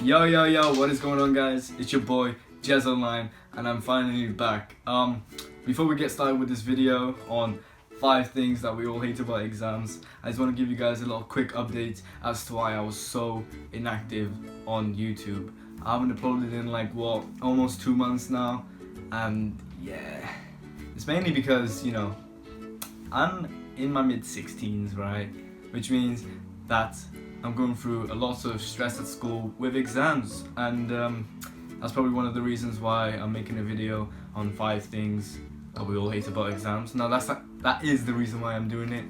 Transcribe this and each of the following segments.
Yo, what is going on, guys? It's your boy Jez Online, and I'm finally back. Before we get started with this video on 5 things that we all hate about exams, I just want to give you guys a little quick update as to why I was so inactive on YouTube. I haven't uploaded in almost 2 months now, and yeah, it's mainly because, I'm in my mid-16s, right? Which means that I'm going through a lot of stress at school with exams, and that's probably one of the reasons why I'm making a video on 5 things that we all hate about exams. Now that is the reason why I'm doing it,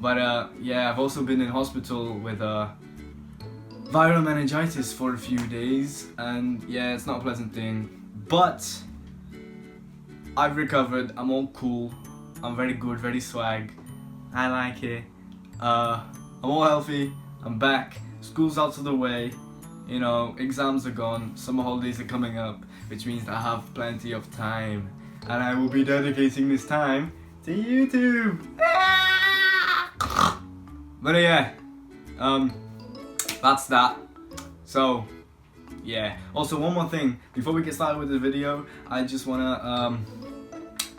but yeah, I've also been in hospital with viral meningitis for a few days, and yeah, it's not a pleasant thing, but I've recovered. I'm all cool, I'm very good, very swag, I like it. I'm all healthy, I'm back, school's out of the way, exams are gone, summer holidays are coming up, which means I have plenty of time, and I will be dedicating this time to YouTube. But yeah, that's that. So yeah, also one more thing before we get started with the video, I just wanna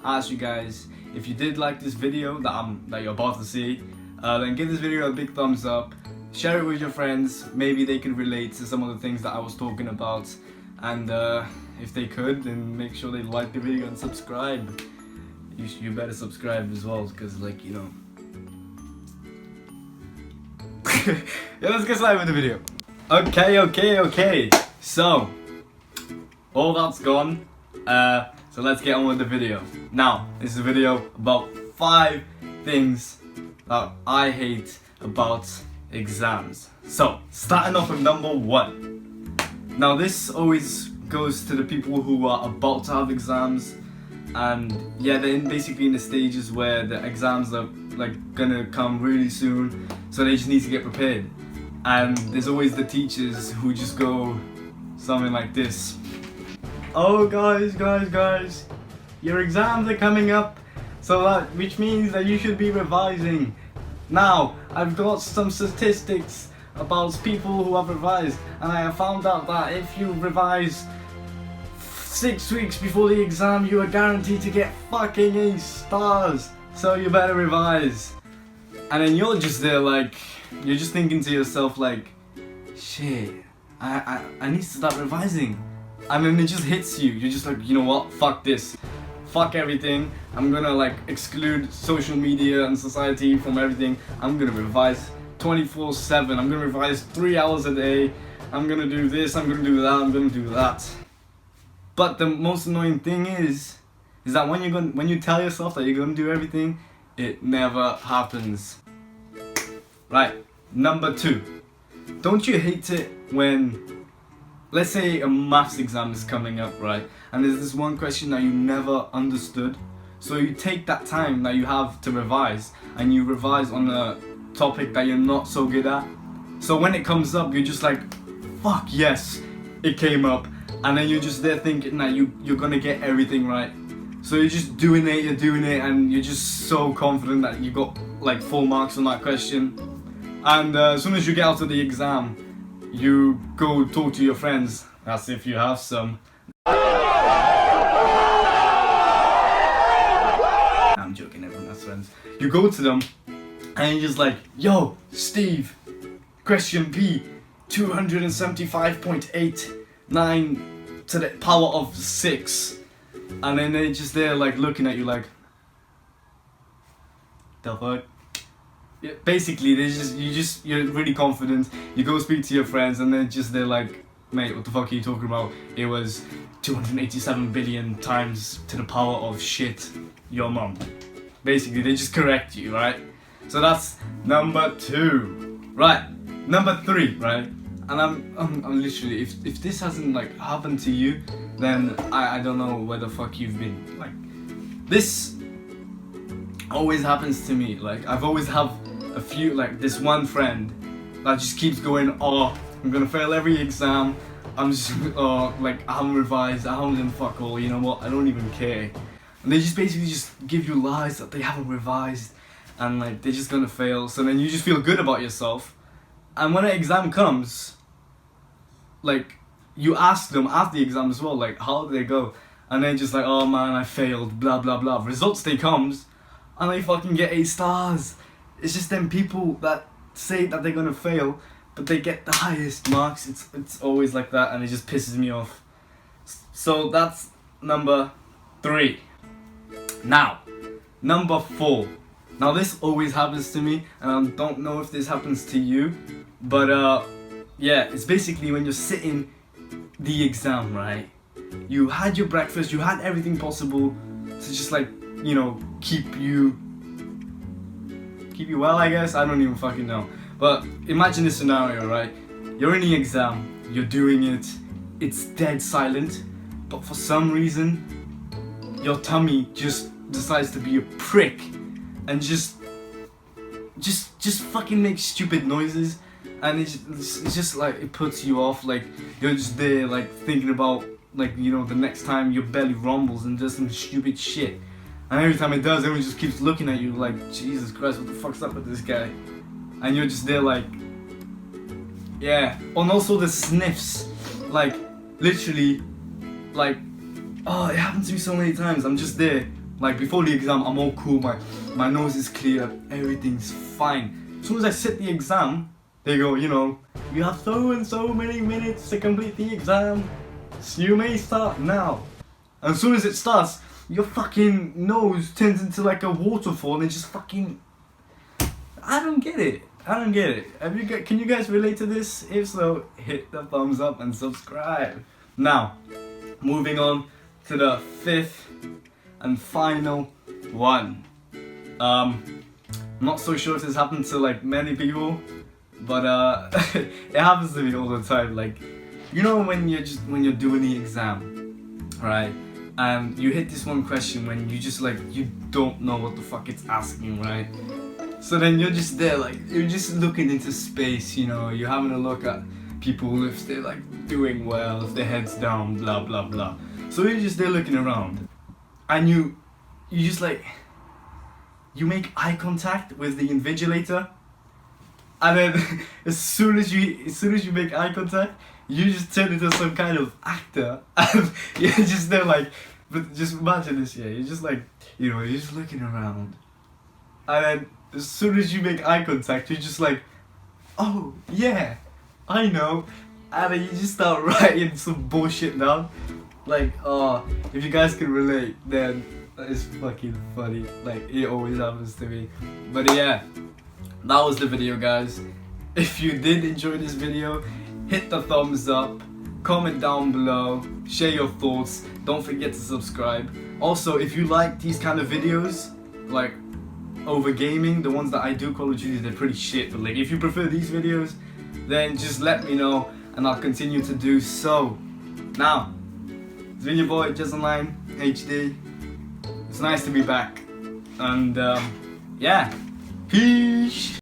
ask you guys, if you did like this video that you're about to see, then give this video a big thumbs up, share it with your friends, maybe they can relate to some of the things that I was talking about, and if they could, then make sure they like the video and subscribe. You better subscribe as well, because yeah, let's get started with the video. Okay, so all that's gone, so let's get on with the video. Now, this is a video about 5 things that I hate about exams. So, starting off with number 1. Now, this always goes to the people who are about to have exams, and yeah, they're basically in the stages where the exams are gonna come really soon, so they just need to get prepared. And there's always the teachers who just go something like this: oh guys, your exams are coming up, which means that you should be revising. Now, I've got some statistics about people who have revised, and I have found out that if you revise 6 weeks before the exam, you are guaranteed to get fucking A stars, so you better revise. And then you're just there you're just thinking to yourself shit, I need to start revising. And then it just hits you. You're just like, you know what, fuck this. Fuck everything. I'm gonna exclude social media and society from everything. I'm gonna revise 24/7. I'm gonna revise 3 hours a day. I'm gonna do this, I'm gonna do that, I'm gonna do that. But the most annoying thing is that when you tell yourself that you're gonna do everything, it never happens. Right, number 2. Don't you hate it when, let's say a maths exam is coming up, right? And there's this one question that you never understood. So you take that time that you have to revise, and you revise on a topic that you're not so good at. So when it comes up, you're just like, fuck yes, it came up. And then you're just there thinking that you're gonna get everything right. So you're just doing it, and you're just so confident that you got full marks on that question. And as soon as you get out of the exam, you go talk to your friends, as if you have some. I'm joking, everyone has friends. You go to them, and you're just like, yo, Steve, question B, 275.89 to the power of 6. And then they're just there looking at you the fuck? Yeah, basically, you're really confident. You go speak to your friends, and they're like, mate, what the fuck are you talking about? It was 287 billion times to the power of shit, your mum. Basically, they just correct you, right? So that's number 2. Right, number 3, right? And I'm literally, if this hasn't happened to you, then I don't know where the fuck you've been. This always happens to me. I've always have a few, this one friend that just keeps going, oh, I'm gonna fail every exam, I'm just, I haven't revised, I haven't done fuck all, you know what, I don't even care. And they just basically just give you lies that they haven't revised, and they're just gonna fail, so then you just feel good about yourself. And when an exam comes, like you ask them after the exam as well, like how did they go, and then just like, oh man, I failed, blah blah blah. Results day comes, and they fucking get 8 stars. It's just them people that say that they're gonna fail, but they get the highest marks. It's always like that, and it just pisses me off. So that's number 3. Now, number 4. Now this always happens to me, and I don't know if this happens to you, but yeah, it's basically when you're sitting the exam, right? You had your breakfast, you had everything possible to just like, you know, keep you well, I guess. I don't even fucking know. But imagine this scenario, right? You're in the exam, you're doing it, it's dead silent, but for some reason, your tummy just decides to be a prick and just fucking make stupid noises, and it's just like, it puts you off. Like you're just there like thinking about, like, you know, the next time your belly rumbles and does some stupid shit, and every time it does, everyone just keeps looking at you like, Jesus Christ, what the fuck's up with this guy? And you're just there like, yeah. And also the sniffs, like literally, like, oh, it happened to me so many times. I'm just there, like before the exam, I'm all cool, my nose is clear, everything's fine. As soon as I sit the exam, they go, you know, you have so and so many minutes to complete the exam, so you may start now. And as soon as it starts, your fucking nose turns into like a waterfall and just fucking, I don't get it. Can you guys relate to this? If so, hit the thumbs up and subscribe. Now, moving on to the 5th and final one. I'm not so sure if this happened to like many people, but it happens to me all the time. Like, you know, when you're doing the exam, right? And you hit this one question when you just like, you don't know what the fuck it's asking, right? So then you're just there, like, you're just looking into space, you know, you're having a look at people if they're like doing well, if their head's down, blah blah blah. So you're just there looking around, and you just like, you make eye contact with the invigilator, and then as soon as you make eye contact, you just turn into some kind of actor, and you're just there like, but just imagine this, yeah, you're just like, you know, you're just looking around, and then as soon as you make eye contact, you're just like, oh yeah, I know, and then you just start writing some bullshit down, like, oh, if you guys can relate, then it's fucking funny, like, it always happens to me. But yeah, that was the video, guys. If you did enjoy this video, hit the thumbs up, comment down below, share your thoughts, don't forget to subscribe. Also, if you like these kind of videos, like over gaming, the ones that I do, Call of Duty, they're pretty shit, but like, if you prefer these videos, then just let me know and I'll continue to do so. Now, it's been your boy JezOnline HD. It's nice to be back, and yeah, peace.